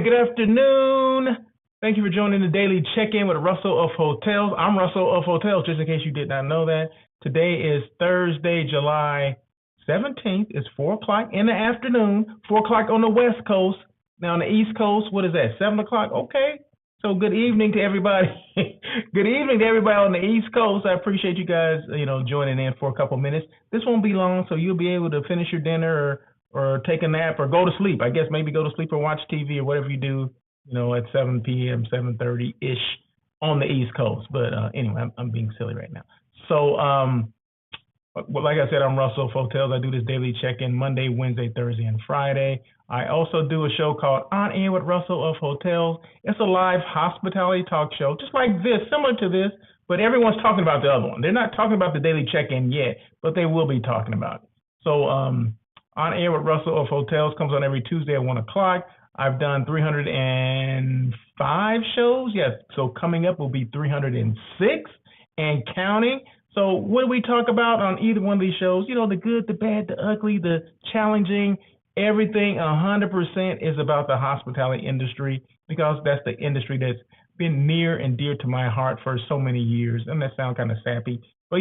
good afternoon. Thank you for joining the daily check-in with Russell of Hotels. I'm Russell of Hotels, just in case you did not know that. Today is Thursday, July 17th. It's 4 o'clock in the afternoon, 4 o'clock on the West Coast. Now on the East Coast, what is that, 7 o'clock? Okay. So good evening to everybody. Good evening to everybody on the East Coast. I appreciate you guys, joining in for a couple minutes. This won't be long, so you'll be able to finish your dinner or take a nap or go to sleep. I guess maybe go to sleep or watch TV or whatever you do, at 7 p.m., 7:30-ish on the East Coast. But anyway, I'm being silly right now. So, like I said, I'm Russell of Hotels. I do this daily check-in Monday, Wednesday, Thursday, and Friday. I also do a show called On Air with Russell of Hotels. It's a live hospitality talk show, just like this, similar to this, but everyone's talking about the other one. They're not talking about the daily check-in yet, but they will be talking about it. So, On Air with Russell of Hotels comes on every Tuesday at 1 o'clock. I've done 305 shows. Yes, so coming up will be 306 and counting. So what do we talk about on either one of these shows? The good, the bad, the ugly, the challenging, everything 100% is about the hospitality industry, because that's the industry that's been near and dear to my heart for so many years. And that sounds kind of sappy. But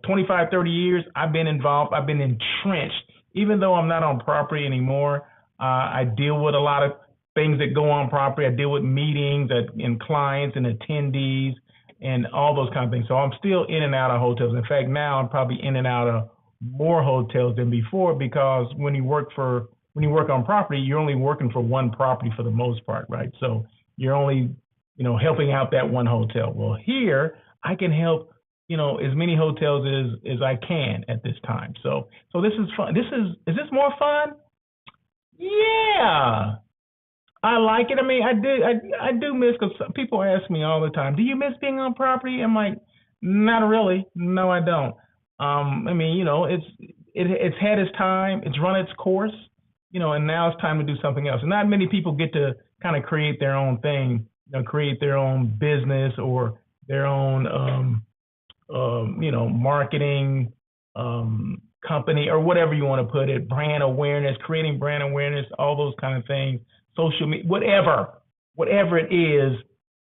25, 30 years, I've been involved. I've been entrenched. Even though I'm not on property anymore, I deal with a lot of things that go on property. I deal with meetings and clients and attendees and all those kind of things. So I'm still in and out of hotels. In fact, now I'm probably in and out of more hotels than before, because when you work on property, you're only working for one property for the most part, right? So you're only, helping out that one hotel. Well, here I can help as many hotels as I can at this time. So this is fun. Is this more fun? Yeah, I like it. I mean, I do miss, because people ask me all the time, do you miss being on property? I'm like, not really. No, I don't. It's had its time. It's run its course, and now it's time to do something else. And not many people get to kind of create their own thing, create their own business or their own marketing company or whatever you want to put it, brand awareness, creating brand awareness, all those kind of things, social media, whatever it is,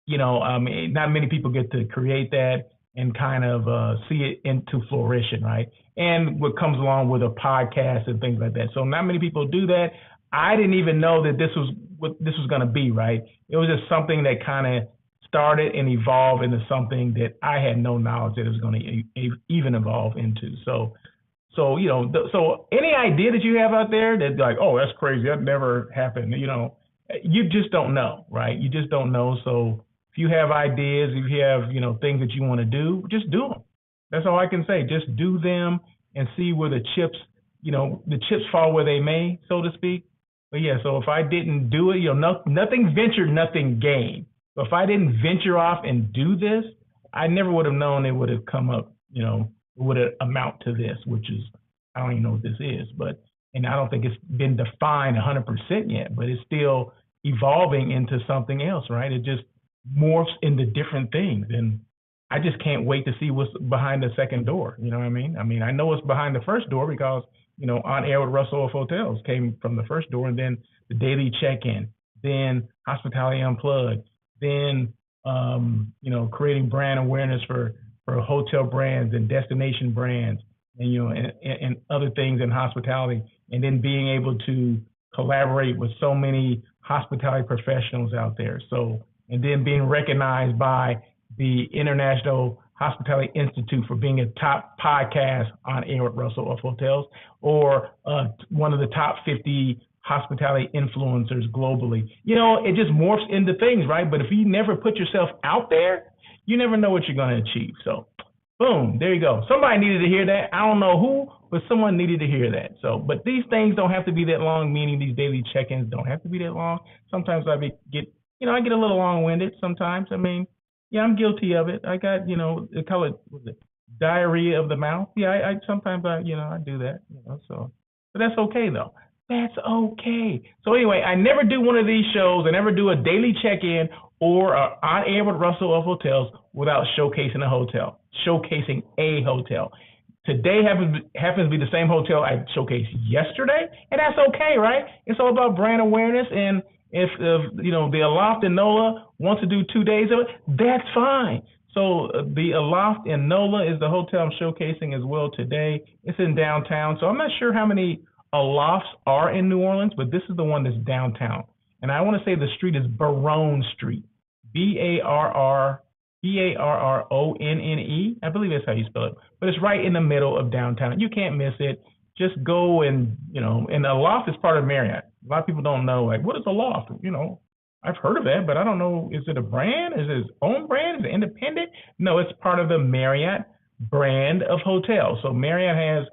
not many people get to create that and kind of see it into fruition, right? And what comes along with a podcast and things like that. So not many people do that. I didn't even know that this was what this was going to be, right? It was just something that kind of started and evolved into something that I had no knowledge that it was going to even evolve into. So any idea that you have out there that's like, oh, that's crazy, that never happened, you just don't know, right? You just don't know. So if you have ideas, if you have, things that you want to do, just do them. That's all I can say. Just do them and see where the chips fall where they may, so to speak. But yeah, so if I didn't do it, nothing ventured, nothing gained. So if I didn't venture off and do this, I never would have known it would have come up, it would have amount to this, which is, I don't even know what this is, and I don't think it's been defined 100% yet, but it's still evolving into something else, right? It just morphs into different things. And I just can't wait to see what's behind the second door. You know what I mean? I know what's behind the first door because, On Air with Russell of Hotels came from the first door, and then the daily check-in, then Hospitality Unplugged, then, creating brand awareness for hotel brands and destination brands and other things in hospitality, and then being able to collaborate with so many hospitality professionals out there. So, and then being recognized by the International Hospitality Institute for being a top podcast on air with Russell of Hotels, or one of the top 50 hospitality influencers globally. It just morphs into things, right? But if you never put yourself out there, you never know what you're going to achieve. So, boom, there you go. Somebody needed to hear that. I don't know who, but someone needed to hear that. So, but these things don't have to be that long, meaning these daily check-ins don't have to be that long. Sometimes I get a little long-winded sometimes. I'm guilty of it. I got, they call it, diarrhea of the mouth. Yeah, I sometimes I do that, so, but that's okay though. That's okay. So anyway, I never do one of these shows. I never do a daily check-in or On Air with Russell of Hotels without showcasing a hotel. Today happens to be the same hotel I showcased yesterday, and that's okay, right? It's all about brand awareness, and If the Aloft in NOLA wants to do 2 days of it, that's fine. So the Aloft in NOLA is the hotel I'm showcasing as well today. It's in downtown. So I'm not sure how many Alofts are in New Orleans, but this is the one that's downtown. And I want to say the street is Barone Street. Barronne. I believe that's how you spell it. But it's right in the middle of downtown. You can't miss it. Just go and the Aloft is part of Marriott. A lot of people don't know, like, what is Aloft? I've heard of that, but I don't know. Is it a brand? Is it its own brand? Is it independent? No, it's part of the Marriott brand of hotels. So Marriott has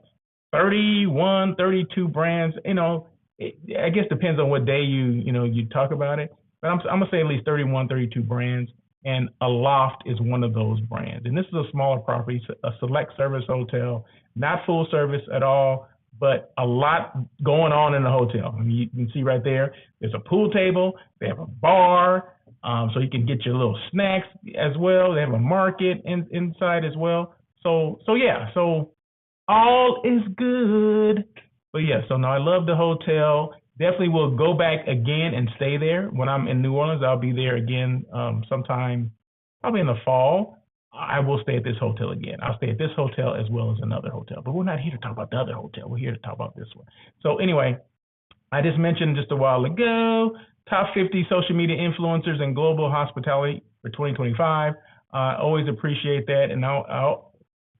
31, 32 brands. I guess depends on what day you talk about it. But I'm gonna say at least 31, 32 brands, and Aloft is one of those brands. And this is a smaller property, a select service hotel, not full service at all, but a lot going on in the hotel. I mean, you can see right there, there's a pool table, they have a bar, so you can get your little snacks as well. They have a market inside as well. So all is good. But yeah, so no, I love the hotel. Definitely will go back again and stay there. When I'm in New Orleans, I'll be there again sometime, probably in the fall. I will stay at this hotel again. I'll stay at this hotel as well as another hotel. But we're not here to talk about the other hotel. We're here to talk about this one. So anyway, I just mentioned just a while ago, top 50 social media influencers in global hospitality for 2025. Always appreciate that. And I'll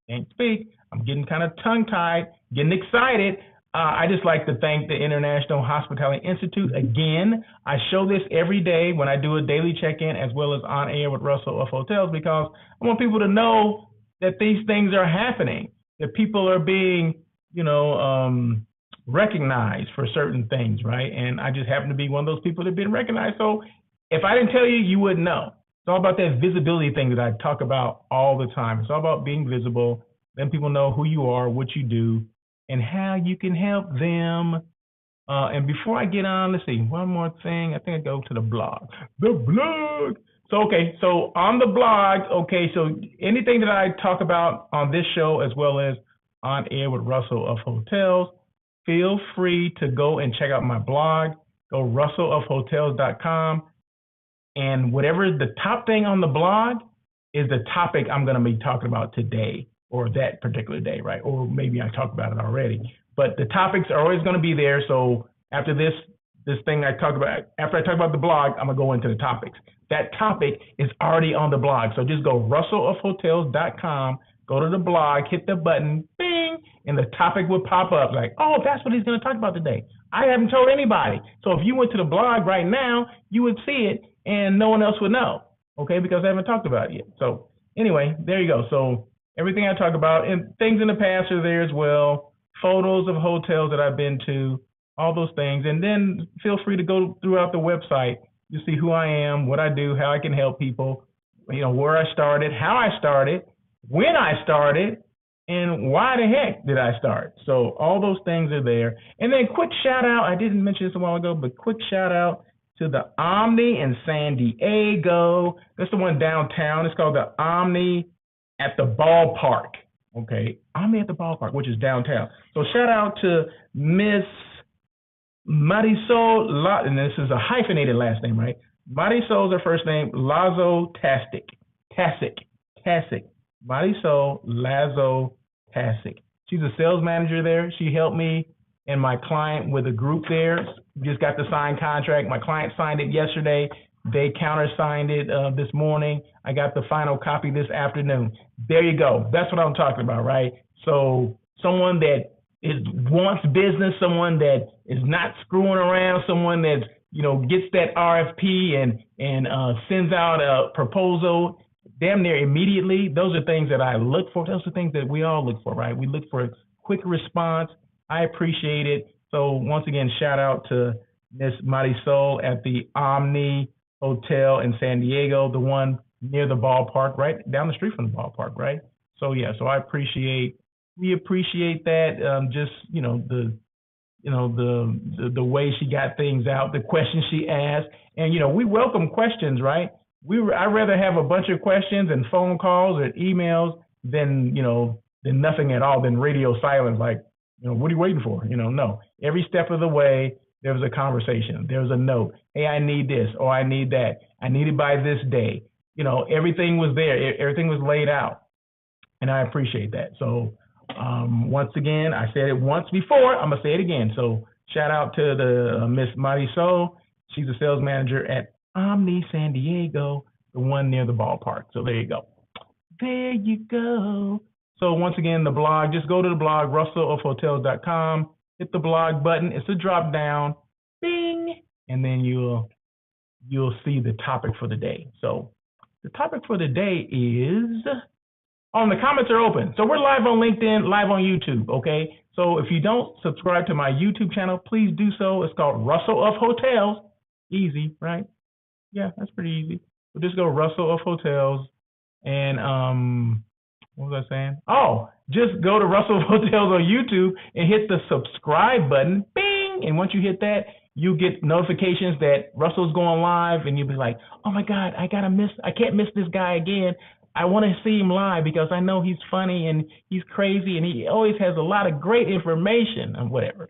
can't speak. I'm getting kind of tongue-tied, getting excited. I just like to thank the International Hospitality Institute again. I show this every day when I do a daily check-in as well as on air with Russell of Hotels, because I want people to know that these things are happening, that people are being, recognized for certain things, right? And I just happen to be one of those people that have been recognized. So if I didn't tell you, you wouldn't know. It's all about that visibility thing that I talk about all the time. It's all about being visible, letting people know who you are, what you do, and how you can help them. And before I get on, let's see, one more thing. I think I go to the blog. The blog. So on the blog, so anything that I talk about on this show as well as on air with Russell of Hotels, feel free to go and check out my blog. Go russellofhotels.com. And whatever the top thing on the blog is the topic I'm going to be talking about today, or that particular day, right? Or maybe I talked about it already. But the topics are always going to be there. So after this thing after I talk about the blog, I'm going to go into the topics. That topic is already on the blog. So just go russellofhotels.com, go to the blog, hit the button, bing, and the topic will pop up like, oh, that's what he's going to talk about today. I haven't told anybody. So if you went to the blog right now, you would see it and no one else would know, okay, because I haven't talked about it yet. So anyway, there you go. So everything I talk about and things in the past are there as well, photos of hotels that I've been to, all those things. And then feel free to go throughout the website. You see who I am, what I do, how I can help people, where I started, how I started, when I started, and why the heck did I start? So all those things are there. And then quick shout out, I didn't mention this a while ago, but quick shout out to the Omni in San Diego. That's the one downtown. It's called the Omni at the Ballpark. Okay, Omni at the Ballpark, which is downtown. So shout out to Miss Marisol, and this is a hyphenated last name, right? Marisol's her first name, Lazo Tastic. Marisol Lazo Tastic. She's a sales manager there. She helped me and my client with a group there. Just got the signed contract. My client signed it yesterday. They countersigned it this morning. I got the final copy this afternoon. There you go. That's what I'm talking about, right? So someone that wants business, someone that is not screwing around, someone that gets that RFP and sends out a proposal damn near immediately. Those are things that I look for. Those are things that we all look for, right? We look for a quick response. I appreciate it. So once again, shout out to Miss Marisol at the Omni Hotel in San Diego, the one near the ballpark, right down the street from the ballpark, right? So yeah, so we appreciate that. Just the way she got things out, the questions she asked, and we welcome questions, right? I'd rather have a bunch of questions and phone calls or emails than nothing at all, than radio silence. Like, what are you waiting for? No. Every step of the way, there was a conversation, there was a note. Hey, I need this or I need that. I need it by this day. You know, everything was there. Everything was laid out. And I appreciate that. So once again, I said it once before. I'm going to say it again. So shout out to the Miss Marisol. She's a sales manager at Omni San Diego, the one near the ballpark. So there you go. There you go. So once again, the blog, just go to the blog, russellofhotels.com, hit the blog button. It's a drop down, bing, and then you'll see the topic for the day. So the topic for the day is, the comments are open. So we're live on LinkedIn, live on YouTube, okay? So if you don't subscribe to my YouTube channel, please do so. It's called Russell of Hotels. Easy, right? Yeah, that's pretty easy. So just go Russell of Hotels and what was I saying? Oh, just go to Russell of Hotels on YouTube and hit the subscribe button, bing! And once you hit that, you get notifications that Russell's going live, and you'll be like, oh my God, I can't miss this guy again. I want to see him live because I know he's funny and he's crazy and he always has a lot of great information and whatever.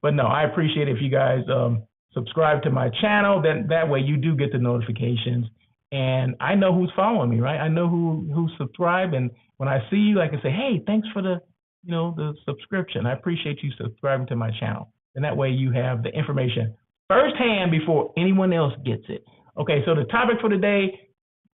But no, I appreciate it if you guys subscribe to my channel. Then that way you do get the notifications, and I know who's following me, right? I know who subscribed, and when I see you, I can say, hey, thanks for the subscription. I appreciate you subscribing to my channel, and that way you have the information firsthand before anyone else gets it. Okay, so the topic for today.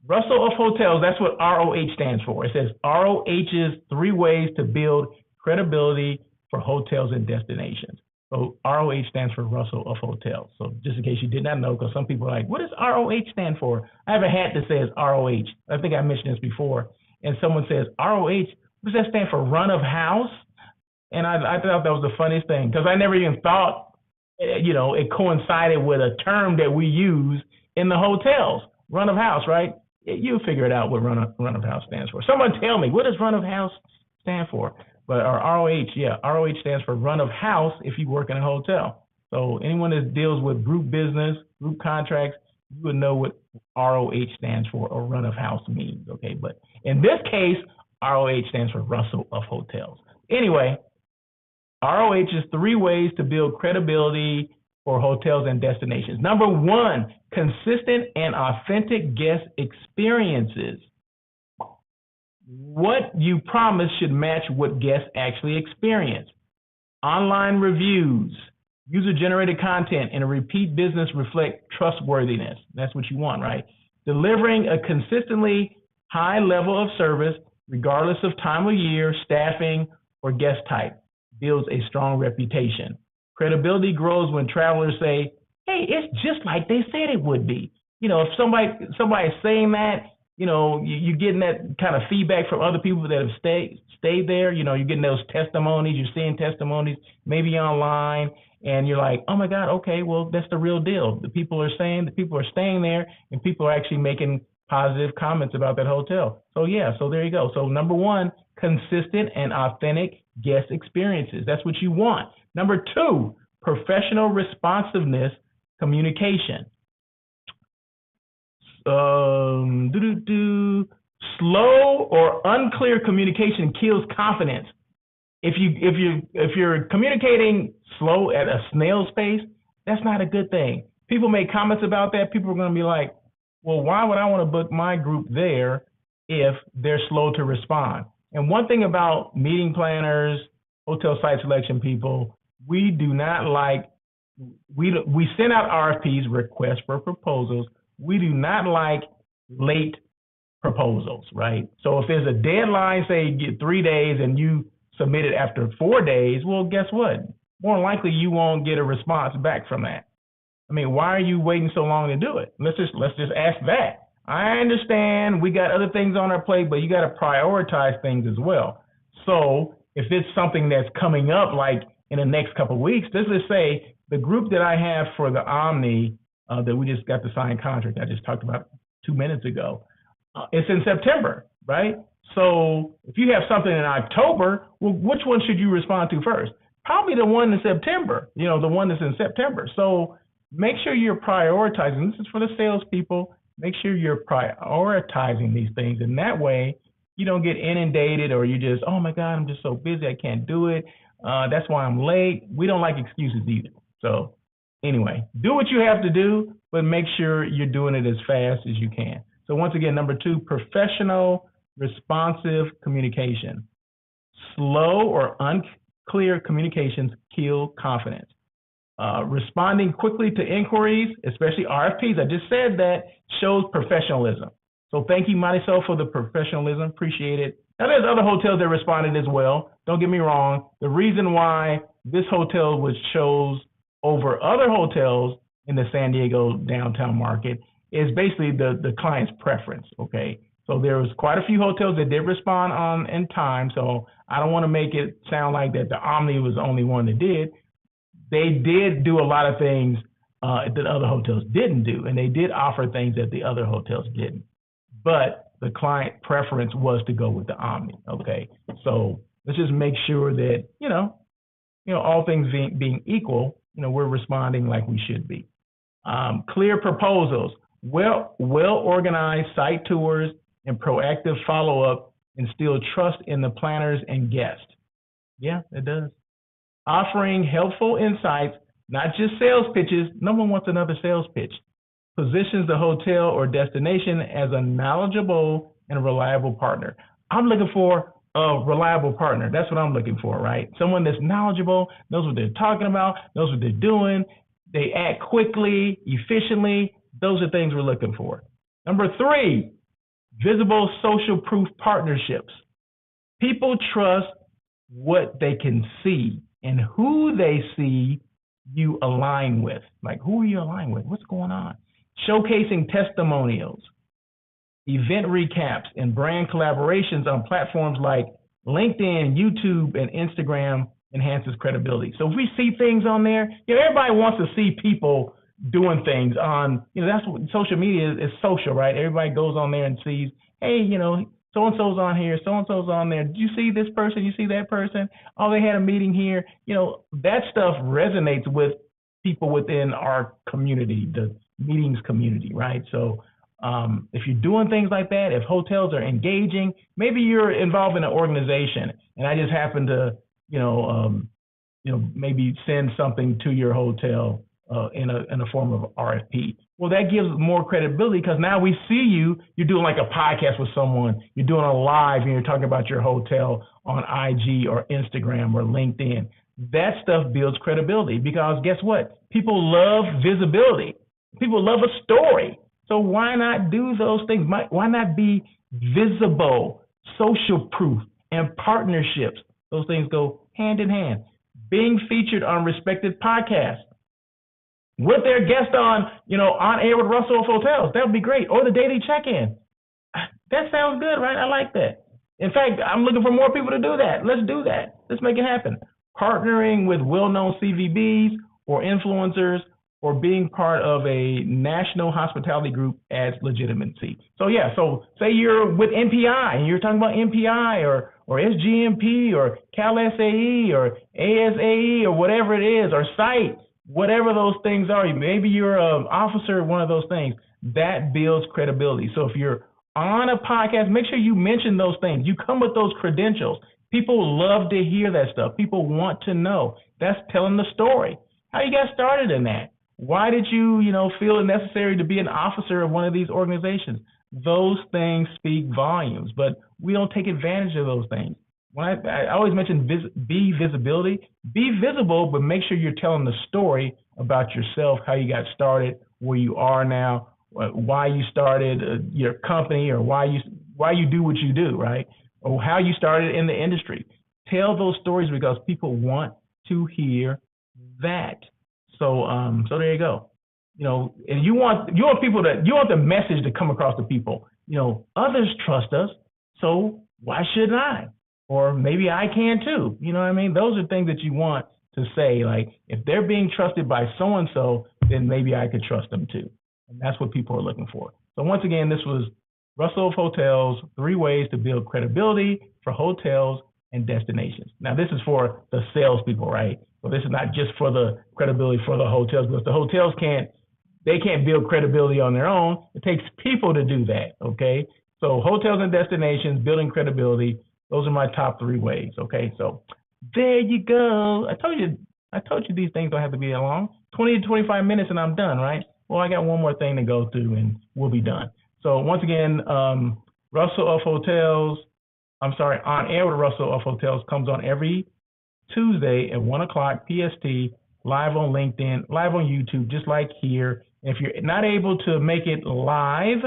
Russell of Hotels, that's what ROH stands for. It says ROH's 3 ways to build credibility for hotels and destinations. So ROH stands for Russell of Hotels. So just in case you did not know, because some people are like, what does ROH stand for? I have a hat that says ROH. I think I mentioned this before. And someone says, ROH, what does that stand for? Run of house? And I thought that was the funniest thing, because I never even thought, it coincided with a term that we use in the hotels. Run of house, right? You'll figure it out what run of house stands for. Someone tell me, what does run of house stand for? But our ROH, ROH stands for run of house if you work in a hotel. So anyone that deals with group business, group contracts, you would know what ROH stands for or run of house means, okay? But in this case, ROH stands for Russell of Hotels. Anyway, ROH's 3 ways to build credibility for hotels and destinations. Number 1, consistent and authentic guest experiences. What you promise should match what guests actually experience. Online reviews, user-generated content, and a repeat business reflect trustworthiness. That's what you want, right? Delivering a consistently high level of service, regardless of time of year, staffing, or guest type, builds a strong reputation. Credibility grows when travelers say, hey, it's just like they said it would be. If somebody's saying that, you're getting that kind of feedback from other people that have stayed there. You're getting those testimonies, you're seeing testimonies maybe online, and you're like, oh my God, okay, well, that's the real deal. The people are staying there, and people are actually making positive comments about that hotel. So there you go. So number 1, consistent and authentic guest experiences. That's what you want. Number 2, professional responsiveness, communication. Slow or unclear communication kills confidence. If you're communicating slow at a snail's pace, that's not a good thing. People make comments about that. People are going to be like, well, why would I want to book my group there if they're slow to respond? And one thing about meeting planners, hotel site selection people, we do not like, we send out RFPs, requests for proposals. We do not like late proposals, right? So if there's a deadline, say you get 3 days and you submit it after 4 days, well, guess what? More likely you won't get a response back from that. I mean, why are you waiting so long to do it? Let's just ask that. I understand we got other things on our plate, but you got to prioritize things as well. So if it's something that's coming up like in the next couple of weeks, let's just say the group that I have for the Omni that we just got the signed contract I just talked about 2 minutes ago, it's in September, right? So if you have something in October, well, which one should you respond to first? Probably the one in September, the one that's in September. So make sure you're prioritizing. This is for the salespeople. Make sure you're prioritizing these things. And that way you don't get inundated or you just, oh my God, I'm just so busy, I can't do it. That's why I'm late. We don't like excuses either. So anyway, do what you have to do, but make sure you're doing it as fast as you can. So once again, number 2, professional, responsive communication. Slow or unclear communications kill confidence. Responding quickly to inquiries, especially RFPs, I just said that, shows professionalism. So thank you, Marisol, for the professionalism. Appreciate it. Now, there's other hotels that responded as well. Don't get me wrong. The reason why this hotel was chose over other hotels in the San Diego downtown market is basically the client's preference, okay? So there was quite a few hotels that did respond on in time, so I don't want to make it sound like that the Omni was the only one that did. They did do a lot of things that other hotels didn't do, and they did offer things that the other hotels didn't. But the client preference was to go with the Omni, okay? So let's just make sure that, all things being equal, we're responding like we should be. Clear proposals, well-organized site tours, and proactive follow-up instill trust in the planners and guests. Yeah, it does. Offering helpful insights, not just sales pitches. No one wants another sales pitch. Positions the hotel or destination as a knowledgeable and reliable partner. I'm looking for a reliable partner. That's what I'm looking for, right? Someone that's knowledgeable, knows what they're talking about, knows what they're doing. They act quickly, efficiently. Those are things we're looking for. Number 3, visible social proof partnerships. People trust what they can see and who they see you align with. Like, who are you aligned with? What's going on? Showcasing testimonials, event recaps, and brand collaborations on platforms like LinkedIn, YouTube, and Instagram enhances credibility. So if we see things on there, everybody wants to see people doing things on, that's what social media is social, right? Everybody goes on there and sees, hey, so-and-so's on here, so-and-so's on there. Did you see this person? You see that person? Oh, they had a meeting here. That stuff resonates with people within our community, the meetings community, right? So if you're doing things like that, if hotels are engaging, maybe you're involved in an organization, and I just happen to, maybe send something to your hotel in a form of RFP. Well, that gives more credibility because now we see you're doing like a podcast with someone, you're doing a live and you're talking about your hotel on IG or Instagram or LinkedIn. That stuff builds credibility because guess what? People love visibility. People love a story. So why not do those things? Why not be visible, social proof, and partnerships? Those things go hand in hand. Being featured on respected podcasts with their guest on air with Russell of Hotels. That would be great. Or the daily check-in. That sounds good, right? I like that. In fact, I'm looking for more people to do that. Let's do that. Let's make it happen. Partnering with well-known CVBs or influencers or being part of a national hospitality group adds legitimacy. So say you're with MPI and you're talking about MPI or SGMP or CalSAE or ASAE or whatever it is, or SITE, whatever those things are. Maybe you're an officer of one of those things. That builds credibility. So if you're on a podcast, make sure you mention those things. You come with those credentials. People love to hear that stuff. People want to know. That's telling the story. How you got started in that? Why did you, feel it necessary to be an officer of one of these organizations? Those things speak volumes, but we don't take advantage of those things. When I always mention be visibility, be visible, but make sure you're telling the story about yourself, how you got started, where you are now, why you started your company, or why you do what you do, right? Or how you started in the industry. Tell those stories because people want to hear that. So there you go. And you want the message to come across to people. Others trust us, so why shouldn't I? Or maybe I can too. You know what I mean? Those are things that you want to say, like, if they're being trusted by so-and-so, then maybe I could trust them too. And that's what people are looking for. So once again, this was Russell of Hotels, 3 ways to build credibility for hotels and destinations. Now, this is for the salespeople, right? So this is not just for the credibility for the hotels, because the hotels can't build credibility on their own. It takes people to do that, okay? So hotels and destinations, building credibility, those are my top 3 ways, okay? So There you go. I told you these things don't have to be that long. 20 to 25 minutes and I'm done, right? Well, I got one more thing to go through and we'll be done. So once again, Russell of Hotels, I'm sorry, On Air with Russell of Hotels comes on every Tuesday at 1 o'clock PST, live on LinkedIn, live on YouTube, just like here. If you're not able to make it live,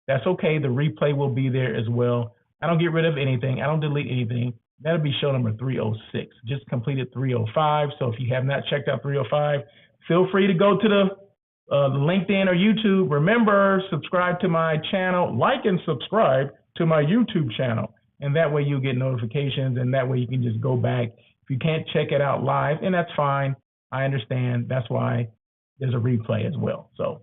that's okay. The replay will be there as well. I don't get rid of anything. I don't delete anything. That'll be show number 306. Just completed 305. So if you have not checked out 305, feel free to go to the LinkedIn or YouTube. Remember, subscribe to my channel, like and subscribe to my YouTube channel. And that way you'll get notifications, and that way you can just go back. If you can't check it out live, and that's fine. I understand. That's why there's a replay as well. So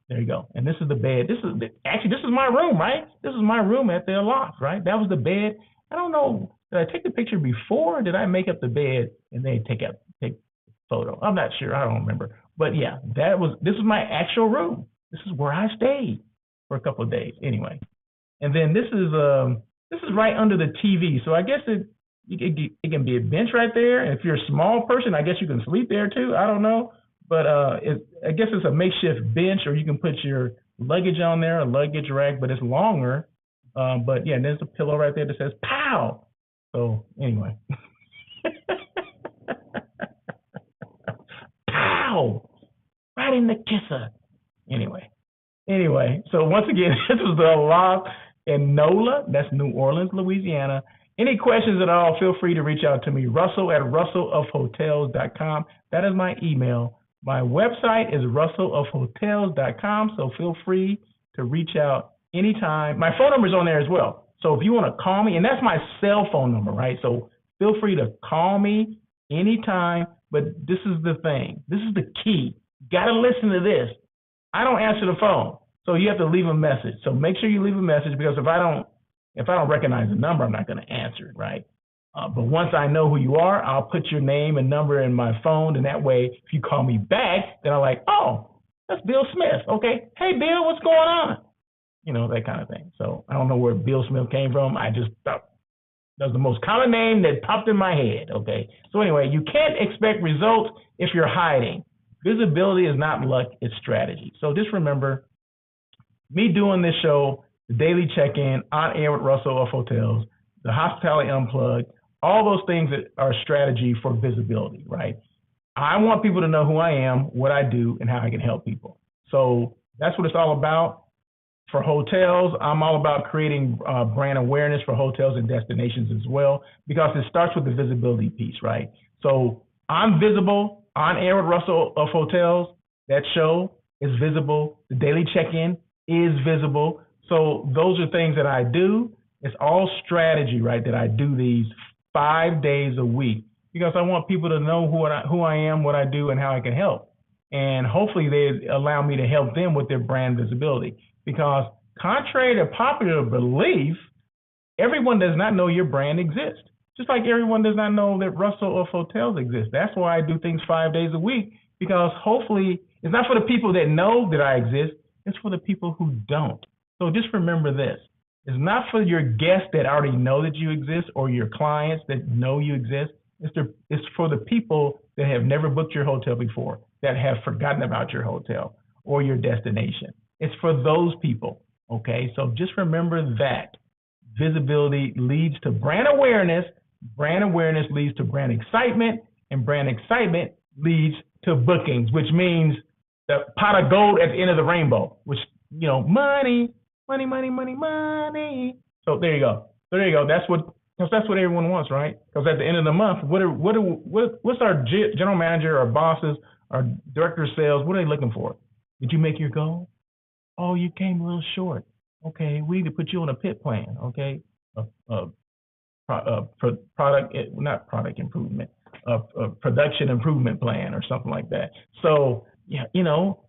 there you go. And this is the bed. This is my room, right? This is my room at the Aloft, right? That was the bed. I don't know. Did I take the picture before? Or did I make up the bed and then take photo? I'm not sure. I don't remember. But yeah, this is my actual room. This is where I stayed for a couple of days. Anyway, and then this is right under the TV. So I guess it can be a bench right there. And if you're a small person, I guess you can sleep there too. I don't know. But I guess it's a makeshift bench, or you can put your luggage on there, a luggage rack, but it's longer. But yeah, there's a pillow right there that says "Pow." So anyway, pow, right in the kisser. Anyway. So once again, this is the Aloft in NOLA. That's New Orleans, Louisiana. Any questions at all, feel free to reach out to me, russell@russellofhotels.com. That is my email. My website is russellofhotels.com, so feel free to reach out anytime. My phone number is on there as well. So if you want to call me, and that's my cell phone number, right? So feel free to call me anytime, but this is the thing. This is the key. Got to listen to this. I don't answer the phone, so you have to leave a message. So make sure you leave a message, because if I don't recognize the number, I'm not going to answer it, right? But once I know who you are, I'll put your name and number in my phone, and that way, if you call me back, then I'm like, oh, that's Bill Smith. Okay, hey, Bill, what's going on? You know, that kind of thing. So I don't know where Bill Smith came from. I just thought that was the most common name that popped in my head, okay? So anyway, you can't expect results if you're hiding. Visibility is not luck, it's strategy. So just remember, me doing this show, the Daily Check-In, On Air with Russell of Hotels, the Hospitality Unplugged, all those things that are strategy for visibility, right? I want people to know who I am, what I do, and how I can help people. So that's what it's all about. For hotels, I'm all about creating brand awareness for hotels and destinations as well, because it starts with the visibility piece, right? So I'm visible. On Air with Russell of Hotels, that show is visible. The Daily Check-In is visible. So those are things that I do. It's all strategy, right, that I do these 5 days a week, because I want people to know who I am, what I do, and how I can help. And hopefully they allow me to help them with their brand visibility. Because contrary to popular belief, everyone does not know your brand exists. Just like everyone does not know that Russell of Hotels exists. That's why I do things 5 days a week, because hopefully it's not for the people that know that I exist, it's for the people who don't. So just remember this. It's not for your guests that already know that you exist, or your clients that know you exist. It's for the people that have never booked your hotel before, that have forgotten about your hotel or your destination. It's for those people, okay? So just remember that. Visibility leads to brand awareness leads to brand excitement, and brand excitement leads to bookings, which means the pot of gold at the end of the rainbow, which, you know, money. So there you go. That's what everyone wants, right? Because at the end of the month, what's our general manager, our bosses, our director of sales, what are they looking for? Did you make your goal? Oh, you came a little short. Okay, we need to put you on a PIP plan. Okay, production improvement plan or something like that. So yeah, you know,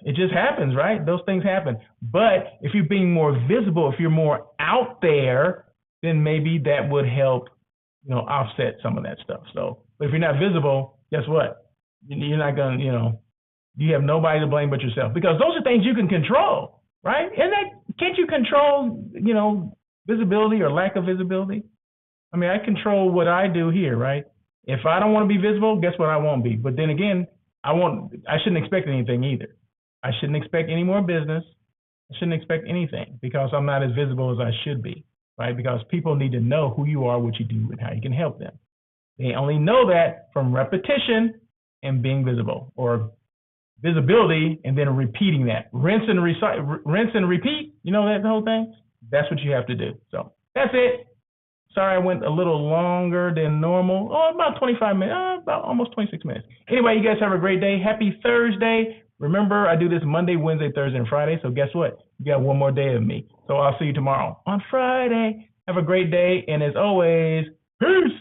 it just happens, right? Those things happen. But if you're being more visible, if you're more out there, then maybe that would help, you know, offset some of that stuff. So, but if you're not visible, guess what? You're not gonna, you know, you have nobody to blame but yourself, because those are things you can control, right? Can't you control, you know, visibility or lack of visibility? I mean, I control what I do here, right? If I don't want to be visible, guess what? I won't be. But then again, I shouldn't expect anything either. I shouldn't expect any more business. I shouldn't expect anything because I'm not as visible as I should be, right? Because people need to know who you are, what you do, and how you can help them. They only know that from repetition and being visible, or visibility and then repeating that. Rinse and repeat. You know that whole thing? That's what you have to do. So that's it. Sorry, I went a little longer than normal. Oh, about 25 minutes, about almost 26 minutes. Anyway, you guys have a great day. Happy Thursday. Remember, I do this Monday, Wednesday, Thursday, and Friday. So guess what? You got one more day of me. So I'll see you tomorrow on Friday. Have a great day. And as always, peace.